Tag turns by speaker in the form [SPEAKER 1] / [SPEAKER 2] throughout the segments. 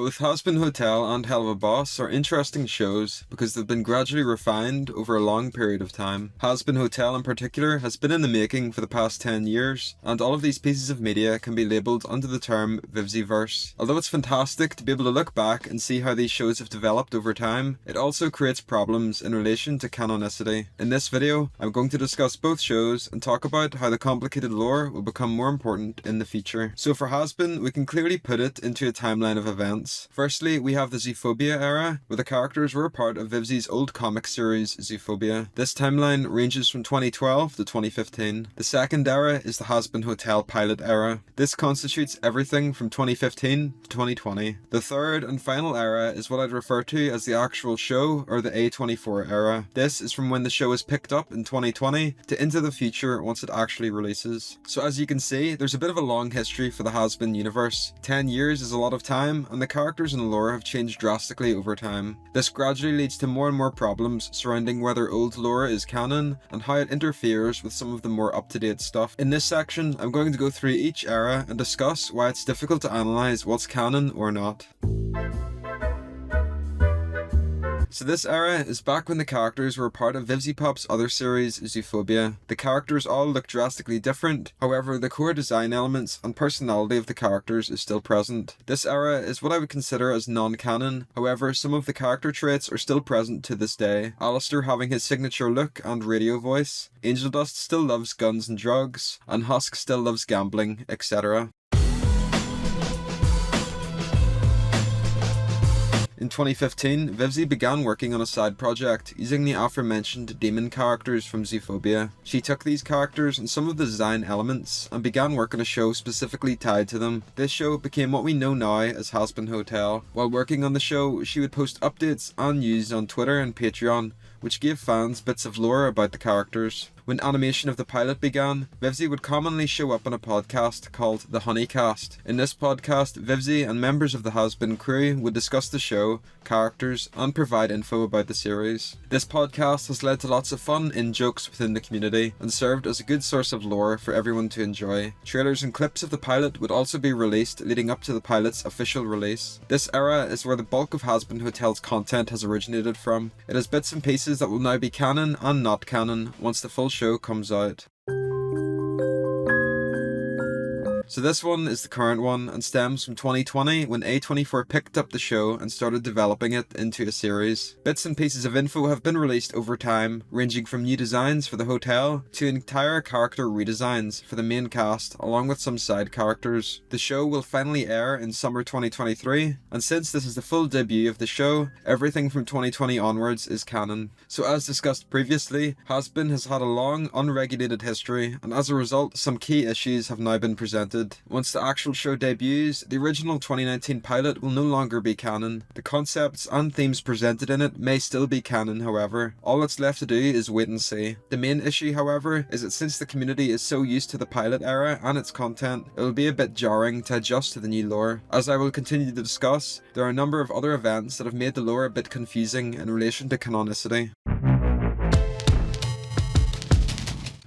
[SPEAKER 1] Both Hazbin Hotel and Helluva Boss are interesting shows because they've been gradually refined over a long period of time. Hazbin Hotel in particular has been in the making for the past 10 years, and all of these pieces of media can be labelled under the term Vivziepopverse. Although it's fantastic to be able to look back and see how these shows have developed over time, it also creates problems in relation to canonicity. In this video, I'm going to discuss both shows and talk about how the complicated lore will become more important in the future. So for Hazbin, we can clearly put it into a timeline of events. Firstly, we have the Zoophobia Era, where the characters were a part of Vivzi's old comic series, Zoophobia. This timeline ranges from 2012 to 2015. The second era is the Hazbin Hotel pilot era. This constitutes everything from 2015 to 2020. The third and final era is what I'd refer to as the actual show, or the A24 era. This is from when the show is picked up in 2020 to into the future once it actually releases. So as you can see, there's a bit of a long history for the Hazbin universe. 10 years is a lot of time, and the characters and lore have changed drastically over time. This gradually leads to more and more problems surrounding whether old lore is canon and how it interferes with some of the more up-to-date stuff. In this section, I'm going to go through each era and discuss why it's difficult to analyze what's canon or not. So this era is back when the characters were part of Vivziepop's other series, Zoophobia. The characters all look drastically different, however the core design elements and personality of the characters is still present. This era is what I would consider as non-canon, however some of the character traits are still present to this day. Alistair having his signature look and radio voice, Angel Dust still loves guns and drugs, and Husk still loves gambling, etc. In 2015, Vivzi began working on a side project using the aforementioned demon characters from Zoophobia. She took these characters and some of the design elements and began work on a show specifically tied to them. This show became what we know now as Hazbin Hotel. While working on the show, she would post updates and news on Twitter and Patreon, which gave fans bits of lore about the characters. When animation of the pilot began, Vivzi would commonly show up on a podcast called The Honeycast. In this podcast, Vivzi and members of the Hazbin crew would discuss the show, characters, and provide info about the series. This podcast has led to lots of fun in-jokes within the community and served as a good source of lore for everyone to enjoy. Trailers and clips of the pilot would also be released leading up to the pilot's official release. This era is where the bulk of Hazbin Hotel's content has originated from. It has bits and pieces that will now be canon and not canon once the full show comes out. So this one is the current one and stems from 2020 when A24 picked up the show and started developing it into a series. Bits and pieces of info have been released over time, ranging from new designs for the hotel to entire character redesigns for the main cast along with some side characters. The show will finally air in summer 2023, and since this is the full debut of the show, everything from 2020 onwards is canon. So as discussed previously, Hazbin has had a long, unregulated history, and as a result, some key issues have now been presented. Once the actual show debuts, the original 2019 pilot will no longer be canon. The concepts and themes presented in it may still be canon, however. All that's left to do is wait and see. The main issue, however, is that since the community is so used to the pilot era and its content, it will be a bit jarring to adjust to the new lore. As I will continue to discuss, there are a number of other events that have made the lore a bit confusing in relation to canonicity.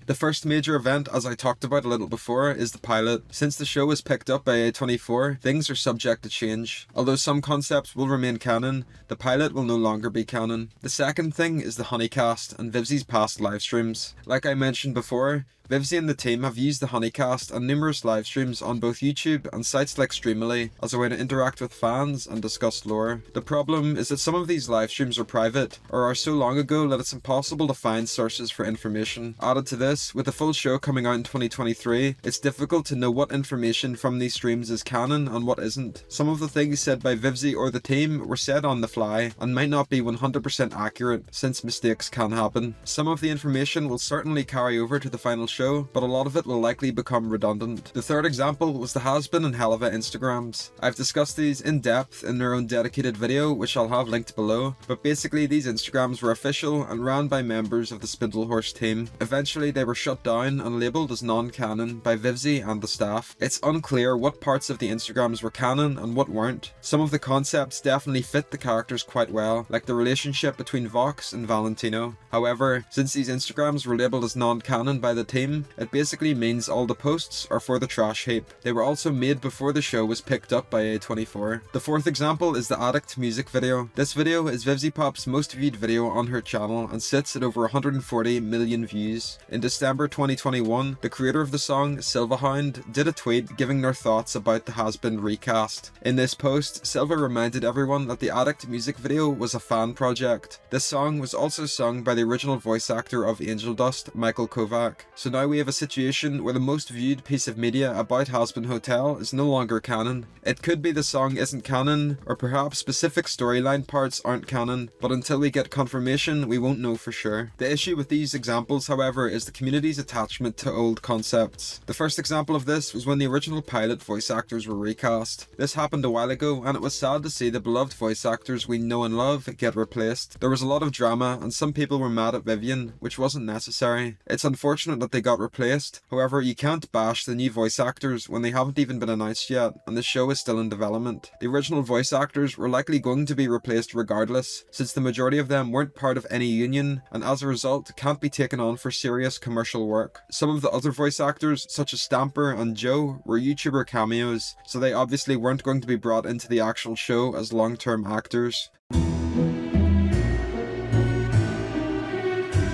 [SPEAKER 1] The first major event, as I talked about a little before, is the pilot. Since the show was picked up by A24, things are subject to change. Although some concepts will remain canon, the pilot will no longer be canon. The second thing is the Honeycast and Vivzi's past livestreams. Like I mentioned before, Vivzi and the team have used the Honeycast and numerous livestreams on both YouTube and sites like Streamily as a way to interact with fans and discuss lore. The problem is that some of these livestreams are private or are so long ago that it's impossible to find sources for information. Added to this, with the full show coming out in 2023, it's difficult to know what information from these streams is canon and what isn't. Some of the things said by Vivzi or the team were said on the fly and might not be 100% accurate since mistakes can happen. Some of the information will certainly carry over to the final show, but a lot of it will likely become redundant. The third example was the Hazbin and Helluva Instagrams. I've discussed these in depth in their own dedicated video, which I'll have linked below, but basically these Instagrams were official and ran by members of the Spindlehorse team. Eventually they were shut down and labelled as non-canon by Vivzi and the staff. It's unclear what parts of the Instagrams were canon and what weren't. Some of the concepts definitely fit the characters quite well, like the relationship between Vox and Valentino. However, since these Instagrams were labelled as non-canon by the team, theme, it basically means all the posts are for the trash heap. They were also made before the show was picked up by A24. The fourth example is the Addict music video. This video is Vivziepop's most viewed video on her channel and sits at over 140 million views. In December 2021, the creator of the song, Silvahound, did a tweet giving their thoughts about the Hazbin recast. In this post, Silva reminded everyone that the Addict music video was a fan project. This song was also sung by the original voice actor of Angel Dust, Michael Kovac. So now we have a situation where the most viewed piece of media about Hazbin Hotel is no longer canon. It could be the song isn't canon, or perhaps specific storyline parts aren't canon, but until we get confirmation, we won't know for sure. The issue with these examples, however, is the community's attachment to old concepts. The first example of this was when the original pilot voice actors were recast. This happened a while ago, and it was sad to see the beloved voice actors we know and love get replaced. There was a lot of drama, and some people were mad at Vivian, which wasn't necessary. It's unfortunate that they got replaced. However, you can't bash the new voice actors when they haven't even been announced yet, and the show is still in development. The original voice actors were likely going to be replaced regardless, since the majority of them weren't part of any union, and as a result can't be taken on for serious commercial work. Some of the other voice actors, such as Stamper and Joe, were YouTuber cameos, so they obviously weren't going to be brought into the actual show as long-term actors.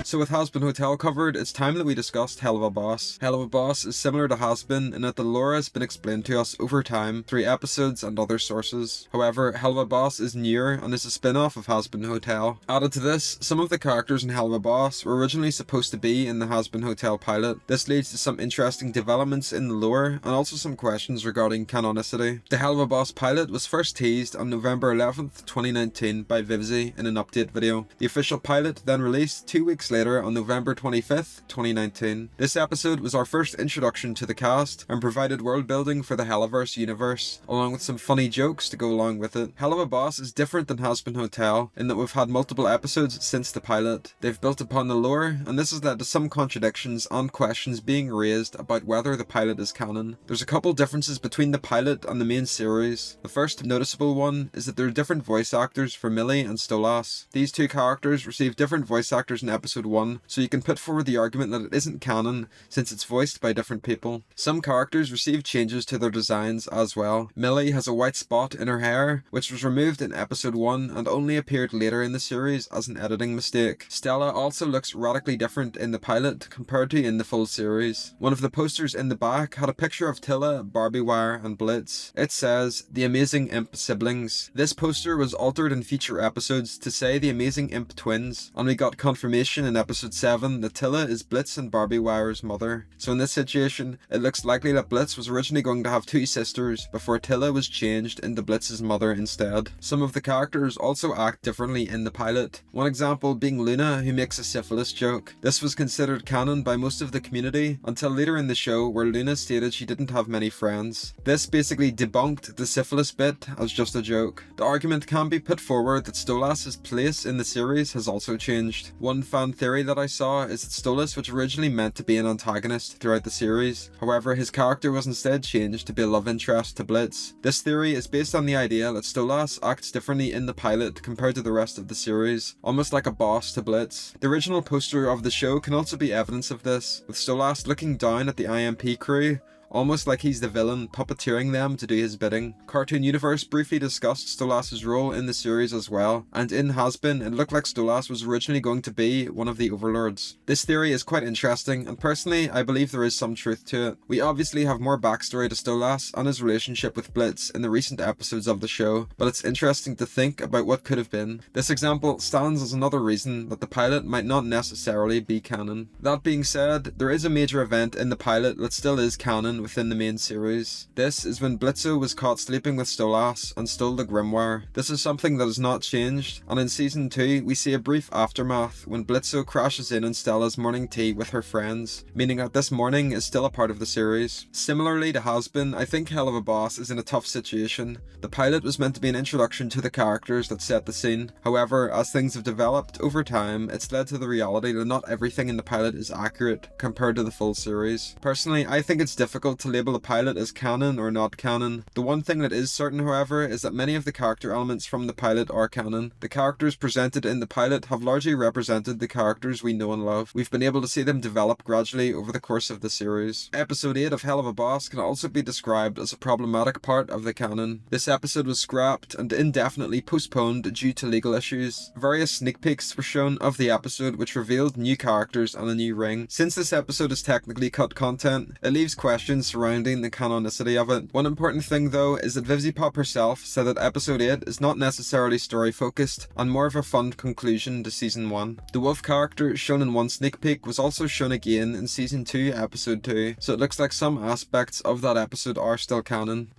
[SPEAKER 1] So with Hazbin Hotel covered, it's time that we discussed Helluva Boss. Helluva Boss is similar to Hazbin in that the lore has been explained to us over time through episodes and other sources. However, Helluva Boss is newer and is a spin-off of Hazbin Hotel. Added to this, some of the characters in Helluva Boss were originally supposed to be in the Hazbin Hotel pilot. This leads to some interesting developments in the lore and also some questions regarding canonicity. The Helluva Boss pilot was first teased on November 11th, 2019 by Vivzi in an update video. The official pilot then released 2 weeks later on November 25th, 2019. This episode was our first introduction to the cast and provided world building for the Helluverse universe, along with some funny jokes to go along with it. Helluva Boss is different than Hazbin Hotel in that we've had multiple episodes since the pilot. They've built upon the lore, and this has led to some contradictions and questions being raised about whether the pilot is canon. There's a couple differences between the pilot and the main series. The first noticeable one is that there are different voice actors for Millie and Stolas. These two characters receive different voice actors in episode 1, so you can put forward the argument that it isn't canon since it's voiced by different people. Some characters receive changes to their designs as well. Millie has a white spot in her hair, which was removed in episode 1 and only appeared later in the series as an editing mistake. Stella also looks radically different in the pilot compared to in the full series. One of the posters in the back had a picture of Tilla, Barbie Wire and Blitz. It says, "The Amazing Imp Siblings." This poster was altered in future episodes to say the Amazing Imp Twins, and we got confirmation in episode 7 that Tilla is Blitz and Barbie Wire's mother. So in this situation, it looks likely that Blitz was originally going to have two sisters before Tilla was changed into Blitz's mother instead. Some of the characters also act differently in the pilot. One example being Luna, who makes a syphilis joke. This was considered canon by most of the community until later in the show where Luna stated she didn't have many friends. This basically debunked the syphilis bit as just a joke. The argument can be put forward that Stolas's place in the series has also changed. One fan theory that I saw is that Stolas was originally meant to be an antagonist throughout the series. However, his character was instead changed to be a love interest to Blitz. This theory is based on the idea that Stolas acts differently in the pilot compared to the rest of the series, almost like a boss to Blitz. The original poster of the show can also be evidence of this, with Stolas looking down at the IMP crew, almost like he's the villain, puppeteering them to do his bidding. Cartoon Universe briefly discussed Stolas' role in the series as well, and in Hazbin it looked like Stolas was originally going to be one of the overlords. This theory is quite interesting, and personally I believe there is some truth to it. We obviously have more backstory to Stolas and his relationship with Blitz in the recent episodes of the show, but it's interesting to think about what could have been. This example stands as another reason that the pilot might not necessarily be canon. That being said, there is a major event in the pilot that still is canon within the main series. This is when Blitzo was caught sleeping with Stolas and stole the grimoire. This is something that has not changed, and in season 2 we see a brief aftermath when Blitzo crashes in on Stella's morning tea with her friends, meaning that this morning is still a part of the series. Similarly to Hazbin, I think Helluva Boss is in a tough situation. The pilot was meant to be an introduction to the characters that set the scene. However, as things have developed over time, it's led to the reality that not everything in the pilot is accurate compared to the full series. Personally, I think it's difficult difficult to label a pilot as canon or not canon. The one thing that is certain, however, is that many of the character elements from the pilot are canon. The characters presented in the pilot have largely represented the characters we know and love. We've been able to see them develop gradually over the course of the series. Episode 8 of Helluva Boss can also be described as a problematic part of the canon. This episode was scrapped and indefinitely postponed due to legal issues. Various sneak peeks were shown of the episode which revealed new characters and a new ring. Since this episode is technically cut content, it leaves questions surrounding the canonicity of it. One important thing though is that Vivziepop herself said that episode 8 is not necessarily story focused and more of a fun conclusion to season 1. The wolf character shown in one sneak peek was also shown again in season 2 episode 2, so it looks like some aspects of that episode are still canon.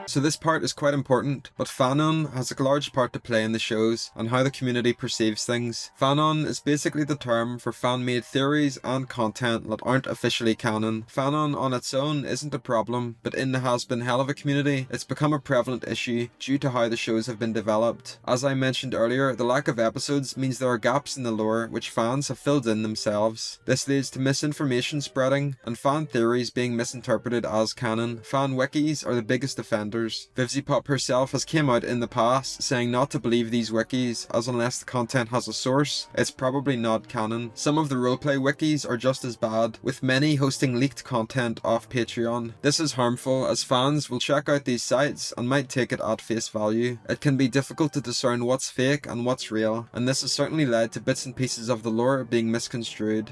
[SPEAKER 1] So this part is quite important, but Fanon has a large part to play in the shows and how the community perceives things. Fanon is basically the term for fan-made theories and content that aren't officially canon. Fanon on its own isn't a problem, but in the Hazbin Helluva community, it's become a prevalent issue due to how the shows have been developed. As I mentioned earlier, the lack of episodes means there are gaps in the lore which fans have filled in themselves. This leads to misinformation spreading and fan theories being misinterpreted as canon. Fan wikis are the biggest offenders. Vivziepop herself has came out in the past saying not to believe these wikis, as unless the content has a source, it's probably not canon. Some of the roleplay wikis are just as bad, with many hosting leaked content off Patreon. This is harmful as fans will check out these sites and might take it at face value. It can be difficult to discern what's fake and what's real, and this has certainly led to bits and pieces of the lore being misconstrued.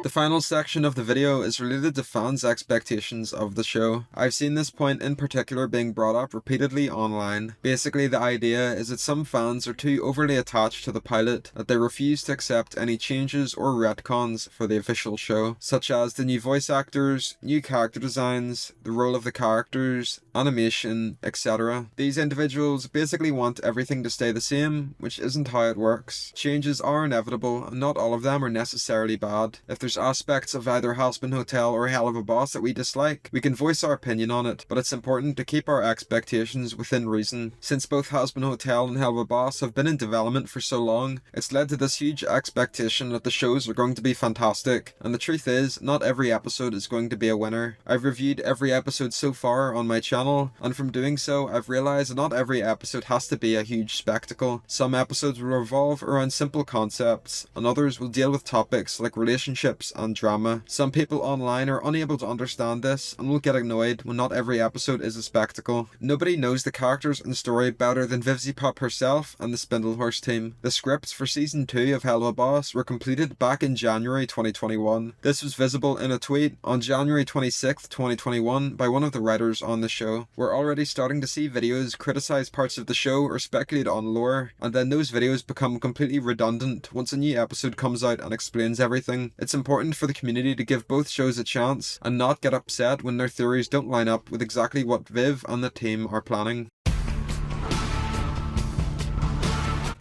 [SPEAKER 1] The final section of the video is related to fans' expectations of the show. I've seen this point in particular being brought up repeatedly online. Basically, the idea is that some fans are too overly attached to the pilot that they refuse to accept any changes or retcons for the official show, such as the new voice actors, new character designs, the role of the characters, animation, etc. These individuals basically want everything to stay the same, which isn't how it works. Changes are inevitable, and not all of them are necessarily bad. If there's aspects of either Hazbin Hotel or Helluva Boss that we dislike, we can voice our opinion on it, but it's important to keep our expectations within reason. Since both Hazbin Hotel and Helluva Boss have been in development for so long, it's led to this huge expectation that the shows are going to be fantastic, and the truth is, not every episode is going to be a winner. I've reviewed every episode so far on my channel, and from doing so, I've realised that not every episode has to be a huge spectacle. Some episodes will revolve around simple concepts, and others will deal with topics like relationships and drama. Some people online are unable to understand this and will get annoyed when not every episode is a spectacle. Nobody knows the characters and story better than Vivziepop herself and the Spindlehorse team. The scripts for season 2 of Helluva Boss were completed back in January 2021. This was visible in a tweet on January 26th, 2021 by one of the writers on the show. We're already starting to see videos criticize parts of the show or speculate on lore, and then those videos become completely redundant once a new episode comes out and explains everything. It's important for the community to give both shows a chance and not get upset when their theories don't line up with exactly what Viv and the team are planning.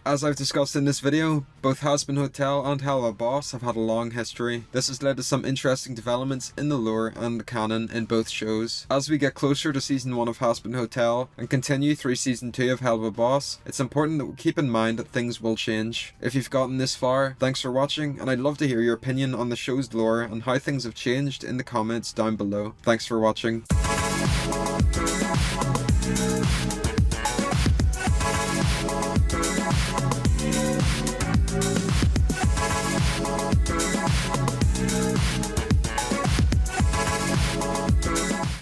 [SPEAKER 1] As I've discussed in this video, both Hazbin Hotel and Helluva Boss have had a long history. This has led to some interesting developments in the lore and the canon in both shows. As we get closer to season 1 of Hazbin Hotel and continue through season 2 of Helluva Boss, it's important that we keep in mind that things will change. If you've gotten this far, thanks for watching, and I'd love to hear your opinion on the show's lore and how things have changed in the comments down below. Thanks for watching.